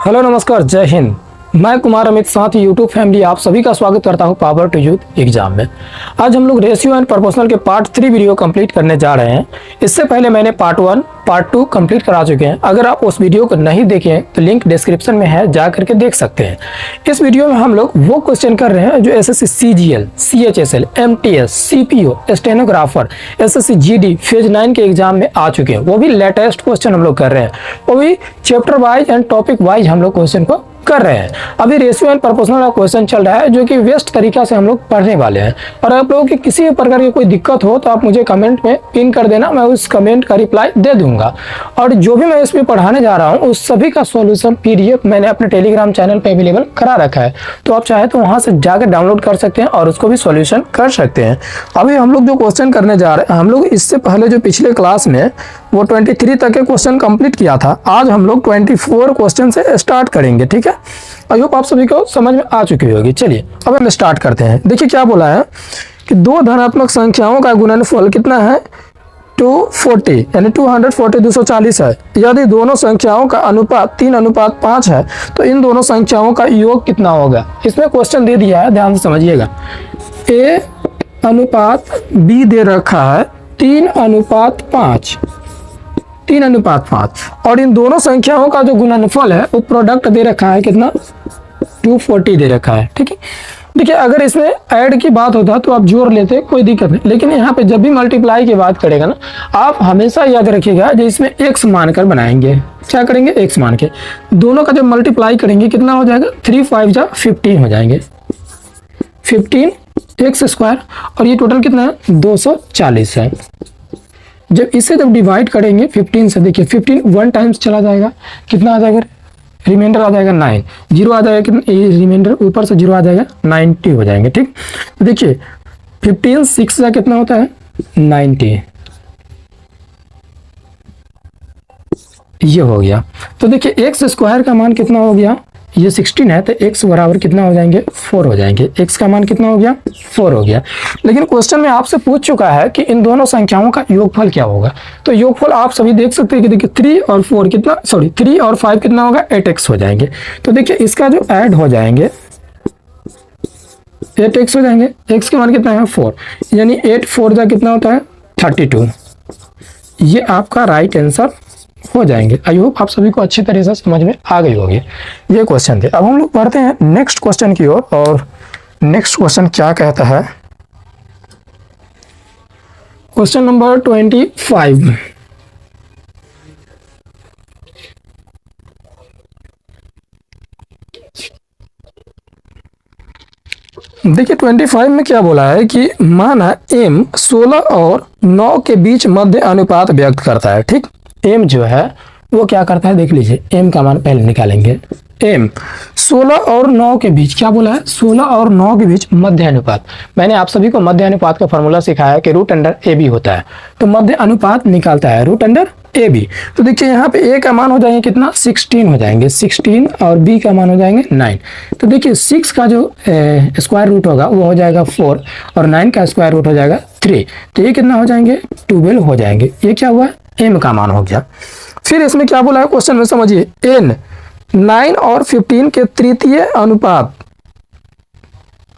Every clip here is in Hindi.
हेलो नमस्कार, जय हिंद। मैं कुमार अमित साथ ही यूट्यूब फैमिली आप सभी का स्वागत करता हूं पावर टू यूथ एग्जाम में। आज हम लोग रेशियो एंड प्रोपोर्शनल के पार्ट 3 वीडियो कंप्लीट करने जा रहे हैं। इससे पहले मैंने पार्ट 1 पार्ट 2 कंप्लीट करा चुके हैं। अगर आप उस वीडियो को नहीं देखे हैं तो लिंक डिस्क्रिप्शन में है, जा करके देख सकते हैं। इस वीडियो में हम लोग वो क्वेश्चन कर रहे हैं जो SSC CGL, CHSL, MTS, CPO, stenographer, SSC GD phase 9 के एग्जाम में आ चुके हैं। वो भी लेटेस्ट क्वेश्चन हम लोग कर रहे हैं, वो भी chapter wise and topic wise हम लोग क्वेश्चन को कर रहे हैं। अभी रेशियो एंड प्रोपोर्शनल का क्वेश्चन चल रहा है जो कि बेस्ट तरीका से हम लोग पढ़ने वाले हैं। और आप लोगों की किसी भी प्रकार की कोई दिक्कत हो तो आप मुझे कमेंट में पिन कर देना, मैं उस कमेंट का रिप्लाई दे दूंगा। और जो भी मैं इसमें पढ़ाने जा रहा हूँ उस सभी का सॉल्यूशन पीडीएफ मैंने अपने टेलीग्राम चैनल पे अवेलेबल करा रखा है, तो आप चाहे तो वहां से जाकर डाउनलोड कर सकते हैं और उसको भी सॉल्यूशन कर सकते हैं। अभी हम लोग जो क्वेश्चन करने जा रहे हैं, हम लोग इससे पहले जो पिछले क्लास में वो 23 तक के क्वेश्चन कंप्लीट किया था। आज हम लोग 24 क्वेश्चन से स्टार्ट करेंगे, ठीक है। आई होप आप सभी को समझ में आ चुकी होगी। चलिए अब हम स्टार्ट करते हैं। देखिए क्या बोला है कि दो धनात्मक संख्याओं का गुणनफल कितना है 240 यानी 240 240 है। यदि दोनों संख्याओं का अनुपात 3:5 है तो इन दोनों संख्याओं का योग कितना होगा। इसमें क्वेश्चन दे दिया है, ध्यान से समझिएगा। ए अनुपात बी दे रखा है 3:5, 3:5 और इन दोनों संख्याओं का जो गुणनफल है वो प्रोडक्ट दे रखा है कितना 240 दे रखा है, ठीक है। देखिए अगर इसमें ऐड की बात होता तो आप जोड़ लेते, कोई दिक्कत नहीं, लेकिन यहाँ पे जब भी मल्टीप्लाई की बात करेगा ना, आप हमेशा याद रखिएगा जो इसमें x मानकर बनाएंगे। क्या करेंगे, x मान के दोनों का जब मल्टीप्लाई करेंगे कितना हो जाएगा 3 5 जा 15 हो जाएंगे, 15 x स्क्वायर और ये टोटल कितना है 240 है। जब इसे जब डिवाइड करेंगे 15 से, देखिए 15 1 टाइम्स चला जाएगा, कितना आ जाएगा रिमाइंडर आ जाएगा 9, जीरो आ जाएगा कितना, ये रिमाइंडर ऊपर से जीरो आ जाएगा 90 हो जाएंगे, ठीक। तो देखिए 15 6 से कितना होता है 90, ये हो गया। तो देखिए एक्स स्क्वायर का मान कितना हो गया, ये 16 है तो x बराबर कितना हो जाएंगे 4 हो जाएंगे। x का मान कितना हो गया 4 हो गया। लेकिन क्वेश्चन में आपसे पूछ चुका है कि इन दोनों संख्याओं का योगफल क्या होगा। तो योगफल आप सभी देख सकते हैं कि देखिए 3 और 4 कितना, सॉरी 3 और 5 कितना होगा 8x हो जाएंगे। तो देखिए इसका जो ऐड हो जाएंगे 8x हो जाएंगे, x के मान कितना है 4, यानी 8 4 जा कितना होता है 32। ये आपका राइट आंसर हो जाएंगे। आई होप आप सभी को अच्छी तरह से समझ में आ गई होगी। ये क्वेश्चन थे। अब हम लोग पढ़ते हैं नेक्स्ट क्वेश्चन की ओर। और नेक्स्ट क्वेश्चन क्या कहता है, क्वेश्चन नंबर 25। देखिए 25 में क्या बोला है कि माना m 16 और 9 के बीच मध्य अनुपात व्यक्त करता है, ठीक। m जो है वो क्या करता है देख लीजिए, m का मान पहले निकालेंगे। m 16 और 9 के बीच, क्या बोला है 16 और 9 के बीच मध्य अनुपात। मैंने आप सभी को मध्य अनुपात का फॉर्मूला सिखाया है कि √a/b होता है, तो मध्य अनुपात निकालता है √a/b। तो देखिए यहाँ पे a का मान हो जाएंगे कितना 16 हो जाएंगे, 16 और b का मान हो जाएंगे 9। तो देखिए 6 का जो स्क्वायर रूट होगा वो हो जाएगा 4 और 9 का स्क्वायर रूट हो जाएगा 3, तो ये कितना हो जाएंगे 12 हो जाएंगे। ये क्या हुआ m का मान हो गया। फिर इसमें क्या बोला है क्वेश्चन में समझिए, n 9 और 15 के तृतीय अनुपात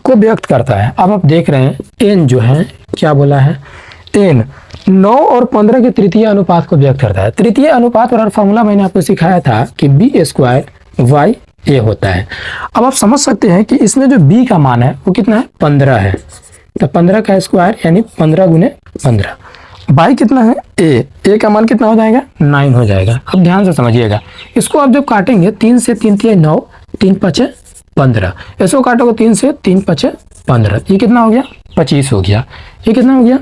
को व्यक्त करता है। अब आप देख रहे हैं n जो है क्या बोला है, n 9 और 15 के तृतीय अनुपात को व्यक्त करता है। तृतीय अनुपात और फॉर्मूला मैंने आपको सिखाया था कि b² y a होता है। अब आप समझ सकते हैं कि इसमें जो b का मान है वो कितना है 15 है, तो 15 का स्क्वायर यानी 15 गुने 15। बाई कितना है a का मान कितना हो जाएगा 9 हो जाएगा। अब ध्यान से समझिएगा, इसको आप जब काटेंगे 3 से 3 3 9, 3 5 15, इसको काटोगे 3 से 3 5 15, ये कितना हो गया 25 हो गया। ये कितना हो गया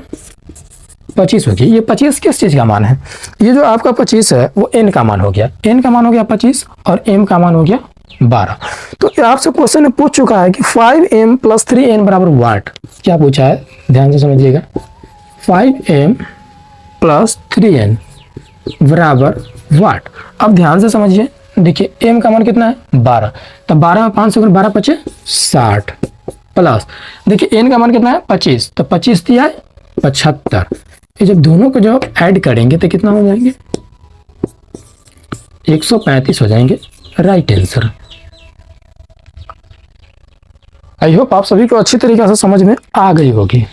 25 हो गया। ये 25 किस चीज का मान है, ये जो आपका 25 है वो n का मान हो गया, n का मान हो गया 25 और m का मान हो गया 12। तो आपसे क्वेश्चन में पूछ चुका है कि 5m + 3n बराबर वाट। क्या पूछा है ध्यान से समझिएगा, 5m + 3n बराबर वाट। अब ध्यान से समझिए, देखिए m का मान कितना है 12, तो 12 में 5 से 12 5 60 प्लस देखिए n का मान कितना है 25, तो 25 दिया है 75। ये जब दोनों को जब ऐड करेंगे तो कितना हो जाएंगे 135 हो जाएंगे। Right answer. आई होप आप सभी को अच्छी तरीके से समझ में आ गई होगी।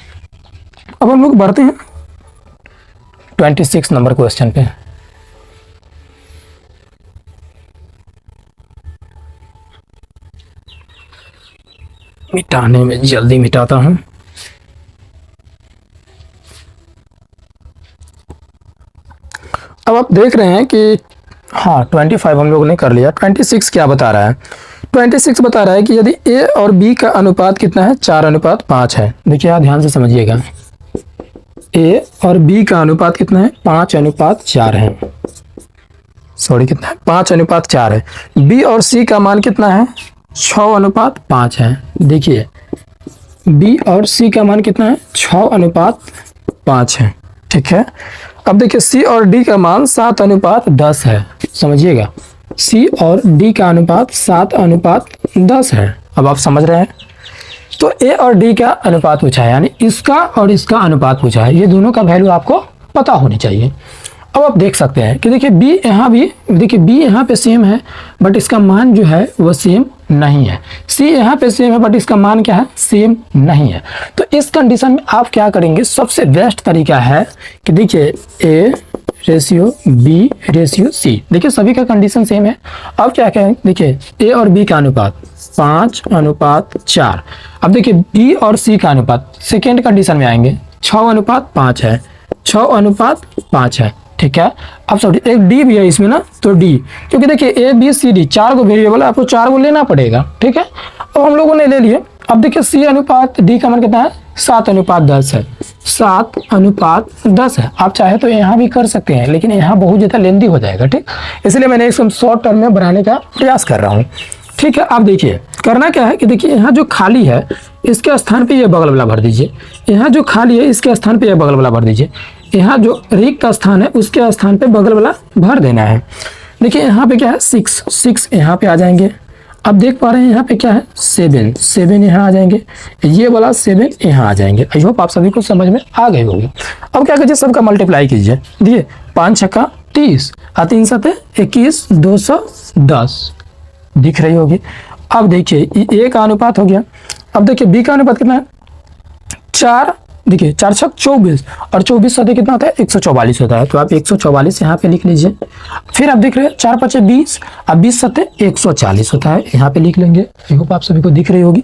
अब हम लोग बढ़ते हैं 26 नंबर क्वेश्चन पे। मिटाने में जल्दी मिटाता हूं। अब आप देख रहे हैं कि हाँ 25 हम लोगों ने कर लिया। 26 क्या बता रहा है? 26 बता रहा है कि यदि ए और बी का अनुपात कितना है? 4:5 है। देखिए आप ध्यान से समझिएगा, ए और बी का अनुपात कितना है? 5:4 है। सॉरी कितना है? 5:4 है। बी और सी का मान कितना है? 6:5 है। देखिए बी और सी का मान कितना है? 6:5 है। ठीक है। अब देखिए सी और डी का मान 7:10 है। समझिएगा, सी और डी का अनुपात 7:10 है। अब आप समझ रहे हैं। तो ए और डी का अनुपात पूछा है, यानी इसका और इसका अनुपात पूछा है। ये दोनों का वैल्यू आपको पता होनी चाहिए। अब आप देख सकते हैं कि देखिए बी यहाँ भी, देखिए बी यहाँ पे सेम है बट इसका मान जो है वो सेम नहीं है। सी यहाँ पे सेम है बट इसका मान क्या है? सेम नहीं है। तो इस कंडीशन में आप क्या करेंगे? सबसे बेस्ट तरीका है कि देखिए A ratio B ratio C, देखिए सभी का कंडीशन सेम है। अब क्या कहें? देखिए ए और बी का अनुपात 5:4। अब देखिए बी और सी का अनुपात सेकेंड कंडीशन में आएंगे, 6:5 है। 6:5 है। ठीक है। अब सॉरी एक डी भी है इसमें ना, तो डी, क्योंकि देखिए ए बी सी डी 4 को वेरिएबल है, आपको 4 को लेना पड़ेगा। ठीक है। अब हम लोगों ने ले लिए। अब देखिए सी अनुपात डी का मान कितना है? 7:10 है। 7:10 है। आप चाहे तो यहाँ भी कर सकते हैं, लेकिन यहाँ बहुत ज़्यादा लेंदी हो जाएगा। ठीक, इसलिए मैंने इसको शॉर्ट टर्म में बढ़ाने का प्रयास कर रहा हूँ। ठीक है। अब देखिए करना क्या है कि देखिए यहाँ जो खाली है इसके स्थान पे ये बगल वाला भर दीजिए। यहाँ जो खाली है इसके स्थान पे ये बगल वाला भर दीजिए। यहाँ जो रिक्त का स्थान है उसके स्थान पे बगल वाला भर देना है। देखिए यहाँ पे क्या है? 6 यहाँ पे आ जाएंगे। अब देख पा रहे हैं यहाँ पे क्या है? 7 यहाँ आ जाएंगे। ये वाला 7 यहाँ आ जाएंगे। आई होप आप सभी को समझ में आ गई होगी। अब क्या कीजिए? सबका मल्टीप्लाई कीजिए। देखिए 5 छक्का 30 और 3 सते 21, 210 दिख रही होगी। अब देखिए ए का अनुपात हो गया। अब देखिए बी का अनुपात कितना है? 4, देखिए 4 छक 24 और 24 सदे कितना होता है? 144 होता है। तो आप 144 यहाँ पे लिख लीजिए। फिर आप देख रहे हैं 4 5 20 और 20 सत्ते 140 होता है, यहाँ पे लिख लेंगे। आई होप आप सभी को दिख रही होगी।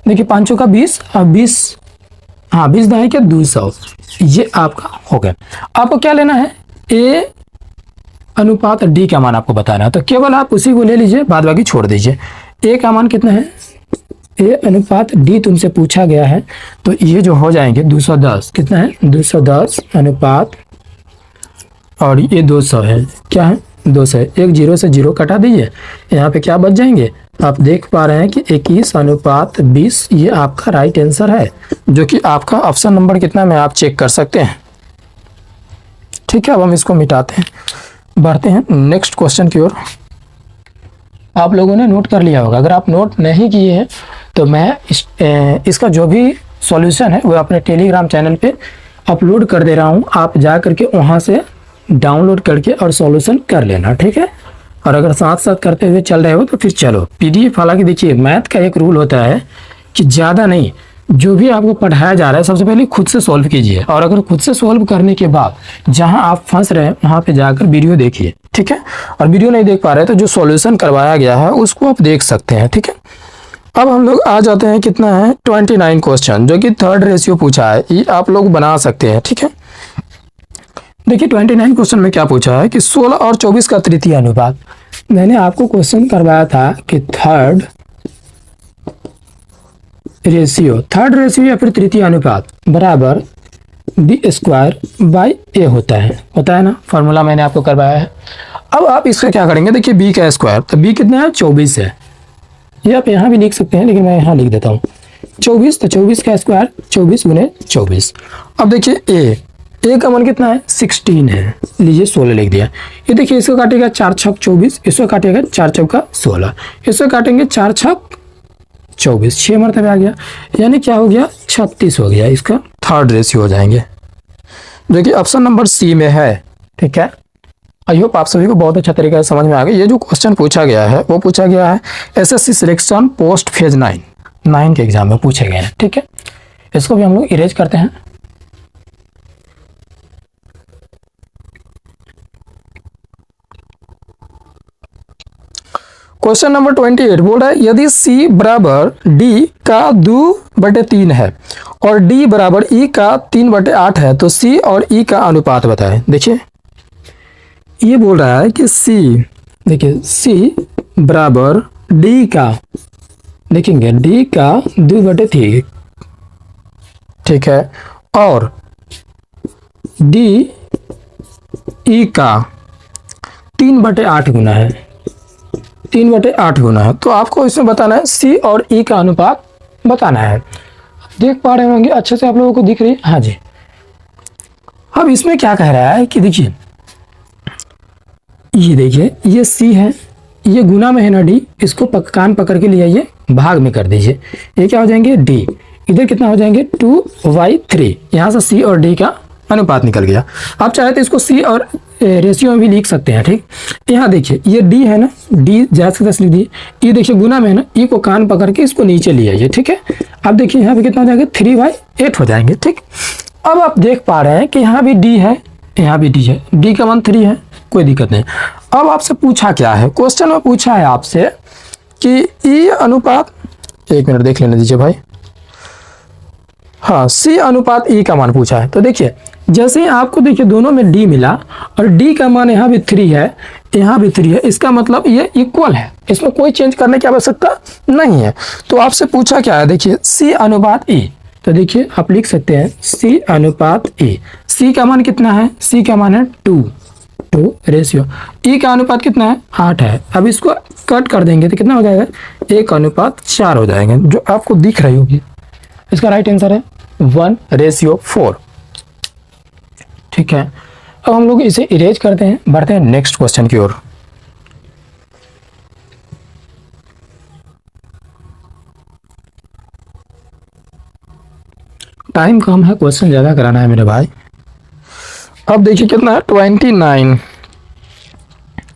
देखिए 5 का 20 और 20, हाँ 20 दाएं के 200, ये आपका हो गया। आपको क्या लेना है? ए अनुपात डी का मान आपको बताना है, तो केवल आप उसी को ले लीजिए, बाद बाकी छोड़ दीजिए। ए का मान कितना है? ए अनुपात डी तुमसे पूछा गया है, तो ये जो हो जाएंगे 210, कितना है? 210 अनुपात, और ये 200 है। क्या है? 200 है। एक 0 से 0 कटा दीजिए, यहाँ पे क्या बच जाएंगे? आप देख पा रहे हैं कि 21:20, ये आपका राइट आंसर है, जो कि आपका ऑप्शन नंबर कितना में आप चेक कर सकते हैं। ठीक है। अब हम इसको मिटाते हैं, बढ़ते हैं नेक्स्ट क्वेश्चन की ओर। आप लोगों ने नोट कर लिया होगा। अगर आप नोट नहीं किए हैं तो मैं इसका जो भी सॉल्यूशन है वो अपने टेलीग्राम चैनल पे अपलोड कर दे रहा हूँ। आप जा करके वहाँ से डाउनलोड करके और सॉल्यूशन कर लेना। ठीक है। और अगर साथ साथ करते हुए चल रहे हो तो फिर चलो पीडीएफ। हालांकि देखिए मैथ का एक रूल होता है कि ज़्यादा नहीं, जो भी आपको पढ़ाया जा रहा है सबसे पहले खुद से सॉल्व कीजिए, और अगर खुद से सॉल्व करने के बाद जहां आप फंस रहे हैं वहां पे जाकर वीडियो देखिए। ठीक है। और वीडियो नहीं देख पा रहे तो जो सॉल्यूशन करवाया गया है उसको आप देख सकते हैं। ठीक है। अब हम लोग आ जाते हैं, कितना है? 29 क्वेश्चन, जो कि थर्ड रेशियो पूछा है, ये आप लोग बना सकते हैं। ठीक है। देखिए 29 क्वेश्चन में क्या पूछा है कि 16 और 24 का तृतीय अनुपात। मैंने आपको क्वेश्चन करवाया था कि थर्ड रेशियो या फिर तृतीय अनुपात बराबर b² a होता है ना। फॉर्मूला मैंने आपको करवाया है। अब आप इसका क्या करेंगे? देखिए b का स्क्वायर, तो b कितना है? 24 है। ये आप यहाँ भी लिख सकते हैं, लेकिन मैं यहाँ लिख देता हूँ 24, तो 24 का स्क्वायर 24 गुने 24। अब देखिए a का मान कितना है? 16 है। लीजिए 16 लिख दिया। ये देखिए इसको काटेगा 4 छक 24, इसको काटेगा 4 चौका 16, इसको काटेंगे 4 छक 24, 6 मरतबे आ गया, यानी क्या हो गया? 36 हो गया। इसका थर्ड रेशियो हो जाएंगे, जो कि ऑप्शन नंबर सी में है। ठीक है। आई होप आप सभी को बहुत अच्छा तरीके से समझ में आ गया। ये जो क्वेश्चन पूछा गया है वो पूछा गया है एसएससी सिलेक्शन पोस्ट फेज 9 के एग्जाम में पूछे गए हैं। ठीक है, इसको भी हम लोग इरेज करते हैं। क्वेश्चन नंबर 28 बोल रहा है यदि C बराबर D का 2/3 है और D बराबर E का 3/8 है तो C और E का अनुपात बताएं। देखिए ये बोल रहा है कि देखिए C बराबर D का, देखेंगे D का 2/3, ठीक है, और D E का 3/8 गुना है, 3/8 गुना है। तो आपको इसमें बताना है C और E का अनुपात बताना है। देख पा रहे होंगे अच्छे से, आप लोगों को दिख रही है? हाँ जी। अब इसमें क्या कह रहा है कि देखिए ये देखिए ये C है, ये गुना में है ना D, इसको कान पकड़ के ले आइए, भाग में कर दीजिए, ये क्या हो जाएंगे D, इधर कितना हो जाएंगे 2/3, यहाँ से C और D का अनुपात निकल गया। आप चाहे तो इसको C और रेशियो में भी लिख सकते हैं। ठीक, यहाँ देखिए ये D है ना, D ज्यादा से ज्यादा लिख दिए, ये देखिए गुना में है ना, E को कान पकड़ के इसको नीचे ले आइए। ठीक है, अब देखिए यहाँ पे कितना हो जाएगा 3/8 हो जाएंगे। ठीक, अब आप देख पा रहे हैं कि यहाँ भी D है, यहाँ भी D है, D का मान 3 है, कोई दिक्कत नहीं। अब आपसे पूछा क्या है, क्वेश्चन में पूछा है आपसे कि E अनुपात, एक मिनट देख लेने दीजिए भाई, हाँ C अनुपात E का मान पूछा है। तो देखिए जैसे ही आपको देखिए दोनों में D मिला और D का मान यहाँ भी 3 है, यहाँ भी 3 है, इसका मतलब ये इक्वल है, इसमें कोई चेंज करने की आवश्यकता नहीं है। तो आपसे पूछा क्या है, देखिए C अनुपात E, तो देखिए आप लिख सकते हैं C अनुपात E। C का मान कितना है, C का मान है 2 रेशियो, E का अनुपात कितना है 8 है। अब इसको कट कर देंगे तो कितना हो जाएगा 1/4 हो जाएगा, जो आपको दिख रही होगी। इसका राइट आंसर है 1/4। ठीक है, अब हम लोग इसे इरेज करते हैं, बढ़ते हैं नेक्स्ट क्वेश्चन की ओर। टाइम कम है, क्वेश्चन ज्यादा कराना है मेरे भाई। अब देखिए कितना है 29।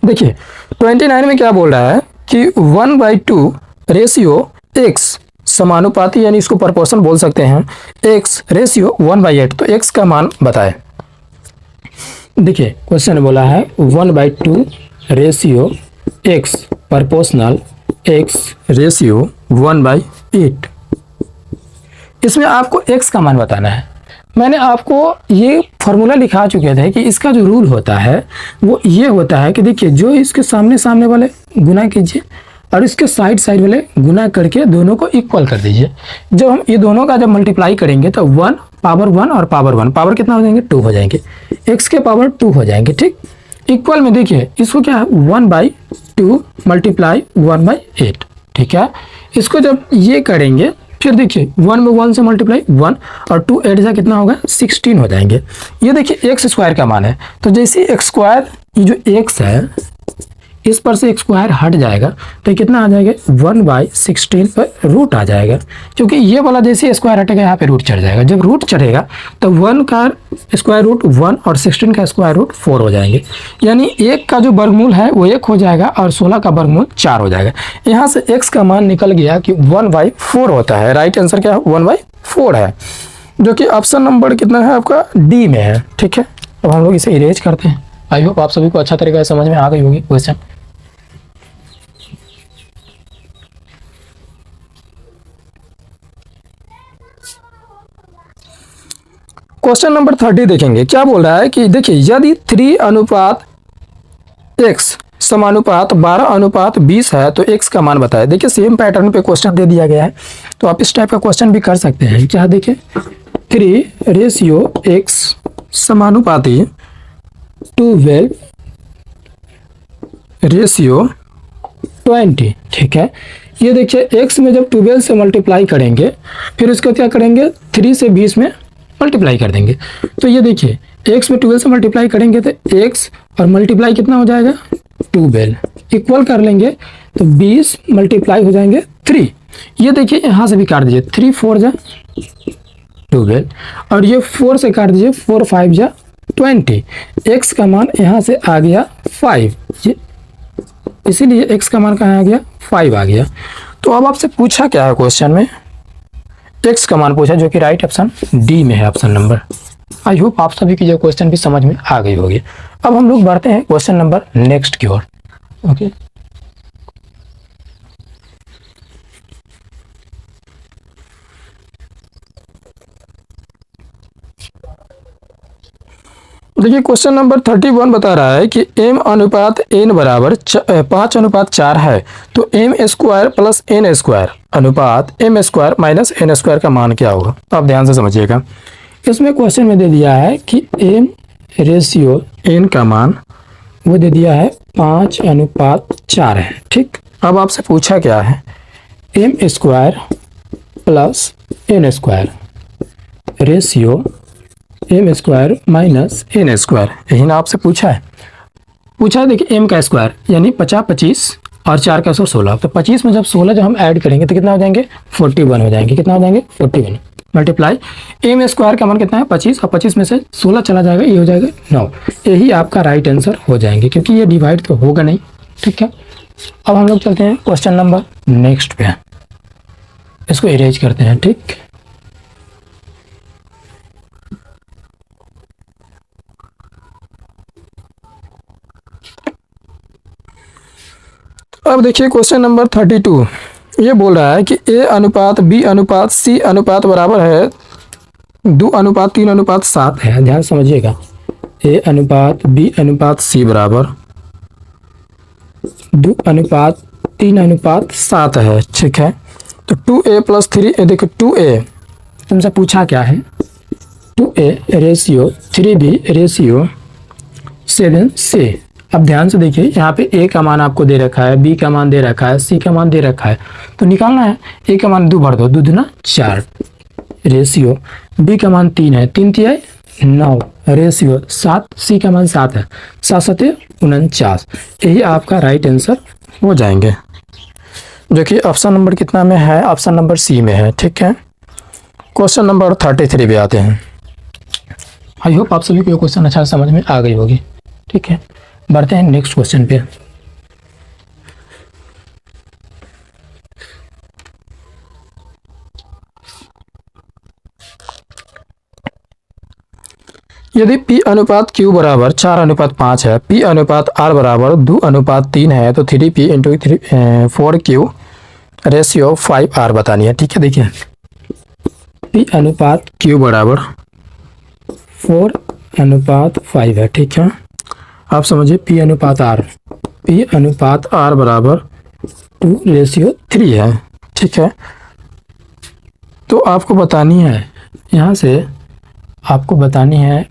देखिए 29 में क्या बोल रहा है कि 1/2 रेशियो x समानुपाती, यानी इसको प्रोपोर्शन बोल सकते हैं, x रेशियो 1/8, तो x का मान बताएं। देखिए क्वेश्चन बोला है 1/2 ratio x proportional x ratio 1/8, इसमें आपको x का मान बताना है। मैंने आपको ये फॉर्मूला लिखा चुके थे कि इसका जो रूल होता है वो ये होता है कि देखिए जो इसके सामने वाले गुना कीजिए और इसके साइड वाले गुना करके दोनों को इक्वल कर दीजिए। जब हम ये दोनों का जब मल्टीप्लाई करेंगे तो 1 पावर 1 और पावर 1 पावर कितना हो जाएंगे 2 हो जाएंगे, x के पावर 2 हो जाएंगे। ठीक, इक्वल में देखिए इसको क्या है 1/2 मल्टीप्लाई 1/8। ठीक है, इसको जब ये करेंगे फिर देखिए 1 में 1 से मल्टीप्लाई 1 और 2 8 से कितना होगा 16 हो जाएंगे। ये देखिए x स्क्वायर का मान है, तो जैसे x स्क्वायर, ये जो x है इस पर से x स्क्वायर हट जाएगा तो कितना आ जाएगा 1/16 पर रूट आ जाएगा, क्योंकि ये वाला जैसे स्क्वायर हटेगा यहाँ पे रूट चढ़ जाएगा। जब रूट चढ़ेगा तो 1 का स्क्वायर रूट 1 और 16 का स्क्वायर रूट 4 हो जाएंगे, यानी 1 का जो वर्गमूल है वो 1 हो जाएगा और 16 का वर्गमूल 4 हो जाएगा। यहाँ से x का मान निकल गया कि 1/4 होता है। राइट आंसर क्या है 1/4 है, जो कि ऑप्शन नंबर कितना है आपका डी में है। ठीक है, अब हम लोग इसे इरेज करते हैं। आई होप आप सभी को अच्छा तरीके से समझ में आ गई होगी क्वेश्चन। क्वेश्चन नंबर 30 देखेंगे, क्या बोल रहा है कि देखिए यदि 3 अनुपात x समानुपात 12/20 है तो x का मान बताए। देखिए सेम पैटर्न पे क्वेश्चन दे दिया गया है, तो आप इस टाइप का क्वेश्चन भी कर सकते हैं। क्या देखिए 3 रेशियो x समानुपाती 12 रेशियो 20। ठीक है, ये देखिए x में जब 12 से मल्टीप्लाई करेंगे फिर उसको क्या करेंगे 3 से 20 में मल्टीप्लाई कर देंगे। तो ये देखिए x में 12 से मल्टीप्लाई करेंगे तो x और मल्टीप्लाई कितना हो जाएगा 12, इक्वल कर लेंगे तो 20 मल्टीप्लाई हो जाएंगे 3। ये देखिए यहाँ से भी काट दीजिए 3 4 जा 12 और ये 4 से काट दीजिए 4 5 जा 20। x का मान यहाँ से आ गया 5, ये इसीलिए x का मान कहाँ आ गया, 5 आ गया। तो अब आपसे पूछा क्या है क्वेश्चन में, x का मान पूछा, जो कि राइट ऑप्शन डी में है, ऑप्शन नंबर। आई होप आप सभी की जो क्वेश्चन भी समझ में आ गई होगी। अब हम लोग बढ़ते हैं क्वेश्चन नंबर नेक्स्ट की ओर। ओके, देखिए क्वेश्चन नंबर 31 बता रहा है कि m अनुपात n बराबर 5:4 है, तो m square plus n square अनुपात m square minus n square का मान क्या होगा। आप ध्यान से समझिएगा, इसमें क्वेश्चन में दे दिया है कि m रेशियो n का मान वो दे दिया है 5:4 है। ठीक, अब आपसे पूछा क्या है, m square plus n square ratio M square minus N square, यही ना आपसे पूछा है। देखिए एम का स्क्वायर यानी 50 25 और 4 का 16, तो 25 में जब 16 जब हम ऐड करेंगे तो कितना हो जाएंगे, 41 हो जाएंगे। कितना हो जाएंगे, 41 मल्टीप्लाई एम स्क्वायर का मान कितना है 25, और 25 में से 16 चला जाएगा, ये हो जाएगा 9। यही आपका राइट आंसर हो जाएंगे, क्योंकि ये डिवाइड तो होगा नहीं। ठीक है, अब हम लोग चलते हैं क्वेश्चन नंबर नेक्स्ट पे, इसको इरेज करते हैं। ठीक, अब देखिए क्वेश्चन नंबर 32, ये बोल रहा है कि a अनुपात b अनुपात c अनुपात बराबर है 2:3:7 है। ध्यान समझिएगा, a अनुपात b अनुपात c बराबर 2:3:7 है। ठीक है, तो 2a प्लस 3a, देखो 2a तुमसे पूछा क्या है, 2a ratio 3b ratio 7c। अब ध्यान से देखिए, यहाँ पे a का मान आपको दे रखा है, b का मान दे रखा है, c का मान दे रखा है, तो निकालना है। a का मान 2 भर दो, 2 दूना 4 रेशियो, b का मान 3 है, 3 तिया 9 रेशियो 7, c का मान 7 है, 7 7 49। यही आपका राइट आंसर हो जाएंगे, जो कि ऑप्शन नंबर कितना में है, ऑप्शन नंबर सी में है। ठीक है, क्वेश्चन नंबर 33 पे आते हैं। आई होप आप सभी को क्वेश्चन अच्छा समझ में आ गई होगी। ठीक है, बढ़ते हैं नेक्स्ट क्वेश्चन पे। यदि P अनुपात Q बराबर 4:5 है, P अनुपात R बराबर 2:3 है, तो 3P into 4Q ratio 5R बतानी है। ठीक है, देखिए P अनुपात Q बराबर 4:5 है। ठीक है, आप समझिए P अनुपात R बराबर 2:3 है। ठीक है, तो आपको बतानी है, यहाँ से आपको बतानी है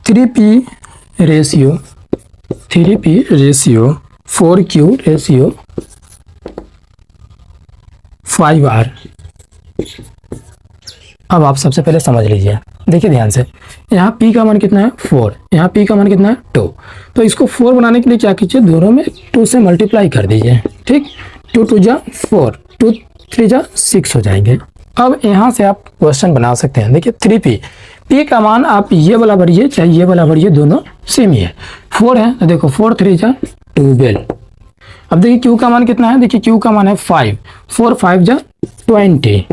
3P ratio 4Q ratio 5R। अब आप सबसे पहले समझ लीजिए, देखिए ध्यान से, यहाँ P का मान कितना है 4, यहाँ P का मान कितना है 2, तो इसको 4 बनाने के लिए क्या कीजिए, दोनों में 2 से मल्टीप्लाई कर दीजिए। ठीक, 2 2 जा 4, 2 3 जा 6 हो जाएंगे। अब यहाँ से आप क्वेश्चन बना सकते हैं। देखिए 3P का मान आप ये वाला भरिए चाहे ये वाला भरिए, दोनों सेम ही है। 4 है तो देखो 4 3 जा 12। अब देखिए Q का मान कितना है, देखिए Q का मान है 5, 4 5 जा 20।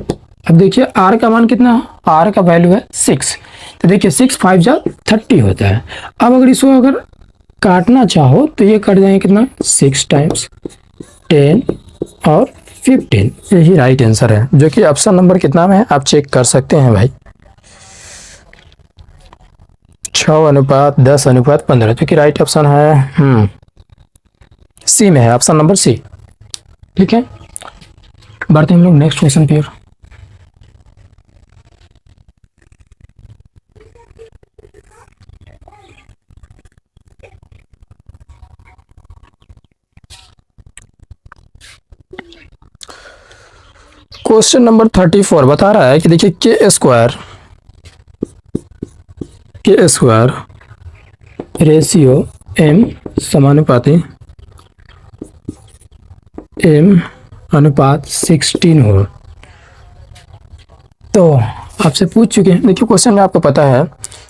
अब देखिए R का मान कितना है, R का वैल्यू है 6, तो देखिए 6 5 जा 30 होता है। अब अगर इसको अगर काटना चाहो तो ये कट जाएंगे कितना, 6 टाइम्स 10 और 15। यही राइट आंसर है, जो कि ऑप्शन नंबर कितना में है आप चेक कर सकते हैं भाई, 6:10:15, जो कि राइट ऑप्शन है सी में है, ऑप्शन नंबर सी। ठीक है, बढ़ते हैं हम लोग नेक्स्ट क्वेश्चन पे। क्वेश्चन नंबर 34 बता रहा है कि देखिए के स्क्वायर रेशियो m समानुपाती m अनुपात 16 हो। तो आपसे पूछ चुके हैं, देखिए क्वेश्चन में आपको पता है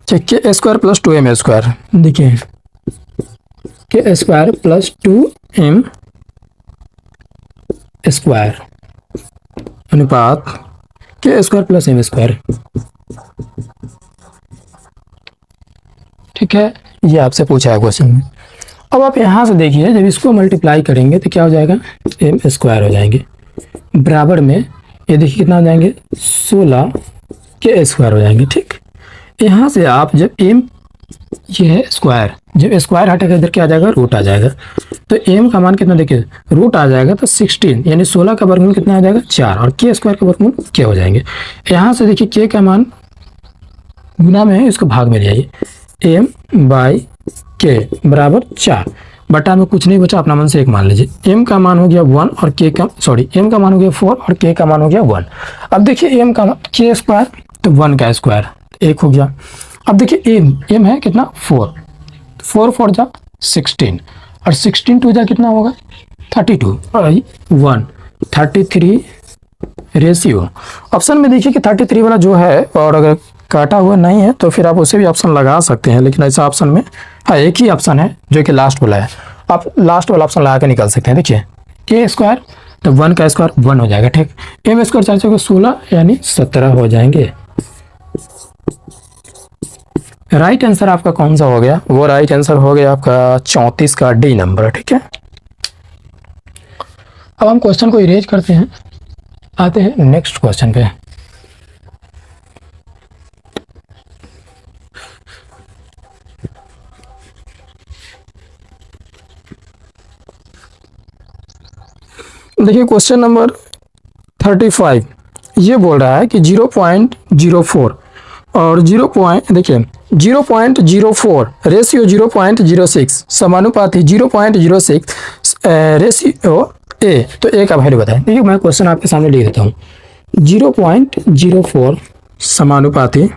ठीक, के स्क्वायर प्लस 2m स्क्वायर, देखिए के स्क्वायर प्लस 2m स्क्वायर अनुपात के स्क्वायर प्लस m स्क्वायर। ठीक है, ये आपसे पूछा है क्वेश्चन में। अब आप यहाँ से देखिए, जब इसको मल्टीप्लाई करेंगे तो क्या हो जाएगा, एम स्क्वायर हो जाएंगे, बराबर में ये देखिए कितना हो जाएंगे, 16 के स्क्वायर हो जाएंगे। ठीक, यहाँ से आप जब एम, ये है स्क्वायर, जब स्क्वायर हटेगा इधर क्या आ जाएगा, रूट आ जाएगा। तो एम का मान कितना, देखिए रूट आ जाएगा तो 16, यानी 16 का वर्गमूल कितना आ जाएगा, 4, और के स्क्वायर का वर्गमूल क्या हो जाएंगे। यहाँ से देखिए के का मान गुना में है, इसको भाग में ले आइए, एम बाई के बराबर 4, बटा में कुछ नहीं बचा, अपना मन से एक मान लीजिए। एम का मान हो गया 1 और के का, सॉरी एम का मान हो गया 4 और के का मान हो गया 1। अब देखिए एम का के स्क्वायर तो 1 का स्क्वायर, एक हो गया। अब देखिए एम है कितना, 4, 4 4 जा 16, और 16 2 जा कितना होगा, 32, और 1 33 रेशियो। ऑप्शन में देखिए कि 33 वाला जो है, और अगर काटा हुआ नहीं है तो फिर आप उसे भी ऑप्शन लगा सकते हैं, लेकिन ऐसा ऑप्शन में हाँ एक ही ऑप्शन है जो कि लास्ट वाला है, आप लास्ट वाला ऑप्शन लगा के निकल सकते हैं। देखिए के स्क्वायर तो 1 का स्क्वायर 1 हो जाएगा। ठीक, एम स्क्वायर 4 को 16 यानी 17 हो जाएंगे। राइट आंसर आपका कौन सा हो गया, वो राइट आंसर हो गया आपका 34 का डी नंबर। ठीक है, अब हम क्वेश्चन को इरेज करते हैं, आते हैं नेक्स्ट क्वेश्चन पे। देखिए क्वेश्चन नंबर 35 ये बोल रहा है कि 0.04 और 0.04 रेशियो 0.06 समानुपाती 0.06 रेशियो ए, तो ए का वैल्यू बताएं। देखिए मैं क्वेश्चन आपके सामने लिख देता हूँ, 0.04 समानुपाती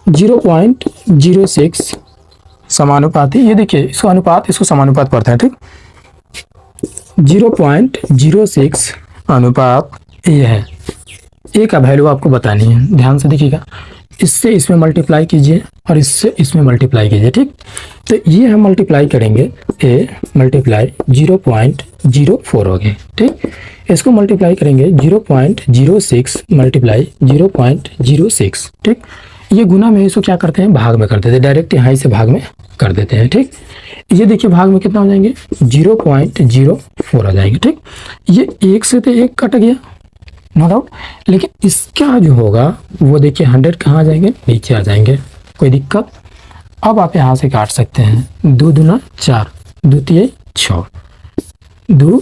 0.06 समानुपाती, ये देखिए इसको अनुपात, इसको समानुपात पढ़ते हैं। ठीक, 0.06 अनुपात ए है, ए का वैल्यू आपको बतानी है, ध्यान से देखिएगा, इससे इसमें मल्टीप्लाई कीजिए और इससे इसमें मल्टीप्लाई कीजिए। ठीक, तो ये हम मल्टीप्लाई करेंगे, ए मल्टीप्लाई 0.04 हो गए। ठीक, इसको मल्टीप्लाई करेंगे 0.06 मल्टीप्लाई 0.06। ठीक, ये गुना में इसको क्या करते हैं, भाग में कर देते हैं, डायरेक्ट यहाँ से भाग में कर देते हैं। ठीक, ये देखिए भाग में कितना हो जाएंगे, 0.04 हो जाएंगे। ठीक, ये एक से तो एक कट गया, नो डाउट, लेकिन इसका जो होगा वो देखिए 100 कहाँ आ जाएंगे, नीचे आ जाएंगे, कोई दिक्कत। अब आप यहाँ से काट सकते हैं, 2 दूना 4, 2 तिये 6, 2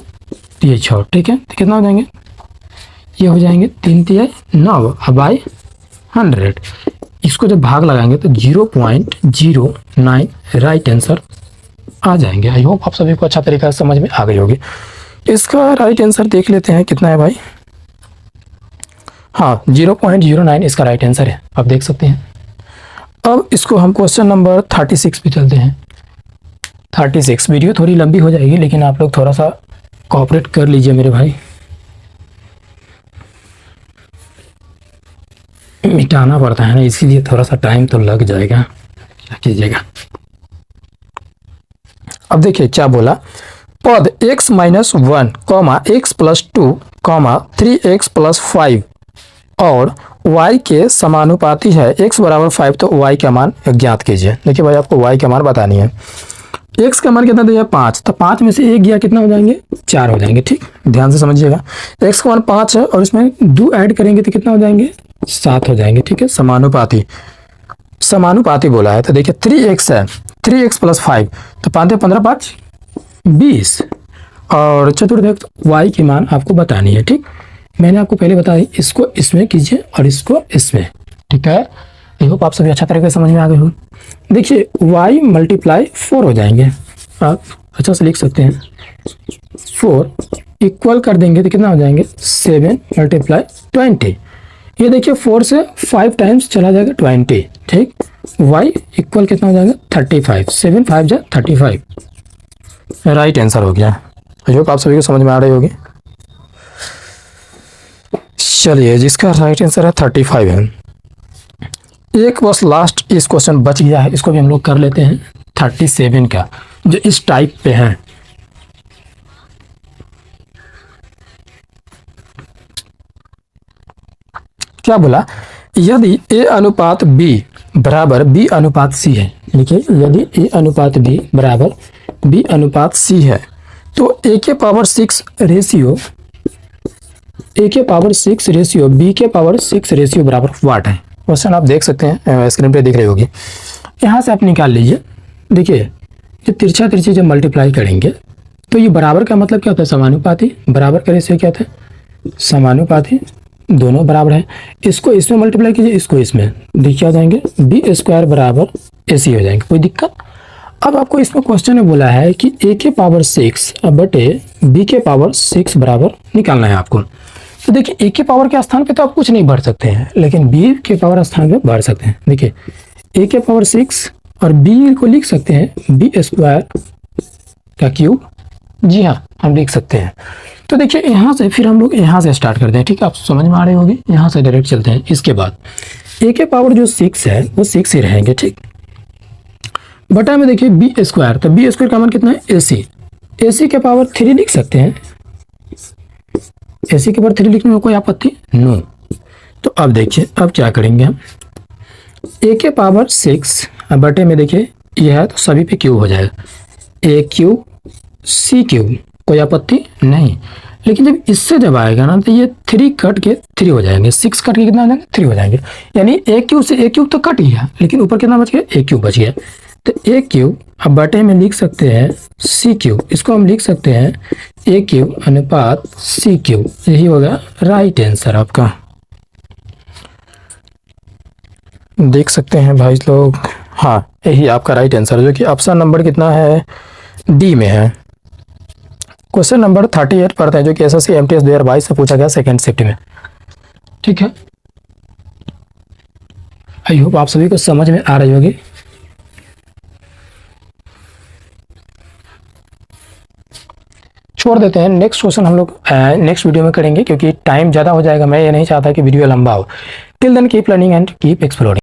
तिये 6। ठीक है, तो कितना हो जाएंगे, ये हो जाएंगे 3 तिये 9 बाई 100। इसको जब भाग लगाएंगे तो 0.09 राइट आंसर आ जाएंगे। आई होप आप सभी को अच्छा तरीका से समझ में आ गई होगी। इसका राइट आंसर देख लेते हैं कितना है भाई, हाँ 0.09 इसका राइट आंसर है, आप देख सकते हैं। अब इसको हम क्वेश्चन नंबर 36 पे चलते हैं। 36 वीडियो थोड़ी लंबी हो जाएगी, लेकिन आप लोग थोड़ा सा कोऑपरेट कर लीजिए मेरे भाई, मिटाना पड़ता है ना, इसीलिए थोड़ा सा टाइम तो लग जाएगा, क्या कीजिएगा। अब देखिए क्या बोला, पद x minus 1 comma x plus 2 comma 3x plus 5 और y के समानुपाती है, x बराबर 5 तो y का मान ज्ञात कीजिए। देखिए भाई आपको y का मान बतानी है, x का मान कितना दिया 5, तो 5 में से 1 गया कितना हो जाएंगे, 4 हो जाएंगे। ठीक, ध्यान से समझिएगा, x का मान 5 है और इसमें 2 ऐड करेंगे तो कितना हो जाएंगे, 7 हो जाएंगे। ठीक है, समानुपाती, समानुपाती बोला है तो देखिए 3x है, 3x प्लस 5 तो 5 15 5 20, और चतुर्थ y की मान आपको बतानी है। ठीक, मैंने आपको पहले बताया, इसको इसमें कीजिए और इसको इसमें। ठीक है, आई होप आप सभी अच्छा तरीके से समझ में आ गए हो। देखिए y मल्टीप्लाई 4 हो जाएंगे, आप अच्छा से लिख सकते हैं, 4 इक्वल कर देंगे तो कितना हो जाएंगे, 7 मल्टीप्लाई 20। ये देखिए 4 से 5 टाइम्स चला जाएगा 20। ठीक, y इक्वल कितना हो जाएगा 35, 7 5 जा 35, राइट आंसर हो गया। आई होप आप सभी को समझ में आ रही होगी। चलिए जिसका राइट आंसर है 35 है। एक बस लास्ट इस क्वेश्चन बच गया है, इसको भी हम लोग कर लेते हैं 37 का, जो इस टाइप पे है। क्या बोला, यदि a अनुपात b बराबर b अनुपात c है, देखिए यदि a अनुपात b बराबर b अनुपात c है तो a के पावर 6 रेशियो b के पावर 6 रेशियो बराबर वाट है। क्वेश्चन आप देख सकते हैं, स्क्रीन पे दिख रही होगी। यहाँ से आप निकाल लीजिए। देखिए जब तिरछा तिरछी जब मल्टीप्लाई करेंगे तो ये बराबर का मतलब क्या होता है, समानुपाती। बराबर का रेशियो क्या होता है, समानुपाती, दोनों बराबर है। इसको इसमें मल्टीप्लाई कीजिए, इसको इसमें, देखिए आ जाएंगे बी स्क्वायर बराबर ए सी हो जाएंगे, कोई दिक्कत। अब आपको इसमें क्वेश्चन में बोला है कि ए के पावर 6 बटे बी के पावर 6 बराबर निकालना है आपको। तो देखिए ए के पावर के स्थान पे तो आप कुछ नहीं भर सकते हैं, लेकिन बी के पावर स्थान पे भर सकते हैं। देखिए ए के पावर 6 और बी को लिख सकते हैं बी स्क्वायर का क्यूब। जी हाँ, हम लिख सकते हैं। तो देखिए यहाँ से फिर हम लोग यहाँ से स्टार्ट करते हैं, ठीक है, आप समझ में आ रहे होंगे। यहाँ से डायरेक्ट चलते हैं। इसके बाद ए के पावर जो 6 है वो 6 ही रहेंगे, ठीक। बटा में देखिए बी स्क्वायर, तो बी स्क्वायर का मान कितना है, ए सी के पावर 3 लिख सकते हैं। ए सी के पावर 3 लिखने में कोई आपत्ति नो। तो अब देखिए अब क्या करेंगे हम, ए के पावर 6 बटे में देखिए यह है तो सभी पे क्यूब हो जाएगा, ए क्यूब सी क्यूब, कोई आपत्ति नहीं। लेकिन जब इससे जब आएगा ना तो ये 3 कट के 3 हो जाएंगे, 6 कट के कितना हो जाएंगे, 3 हो जाएंगे। यानी ए क्यूब से ए क्यूब तो कट गया, लेकिन ऊपर कितना बच गया, ए क्यूब बच गया। तो ए क्यूब अब बटे में लिख सकते हैं सी क्यूब, इसको हम लिख सकते हैं ए क्यूब अनुपात सी क्यूब। यही होगा राइट आंसर आपका, देख सकते हैं भाई लोग। हाँ, यही आपका राइट आंसर, जो कि ऑप्शन नंबर कितना है, डी में है। क्वेश्चन नंबर 38 पढ़ते हैं, जो कि एसएससी एमटीएस 2022 से पूछा गया सेकंड शिफ्ट में, ठीक है। आई होप आप सभी को समझ में आ रही होगी। छोड़ देते हैं, नेक्स्ट क्वेश्चन हम लोग नेक्स्ट वीडियो में करेंगे, क्योंकि टाइम ज़्यादा हो जाएगा। मैं ये नहीं चाहता कि वीडियो लंबा हो। Till then keep learning and keep exploring.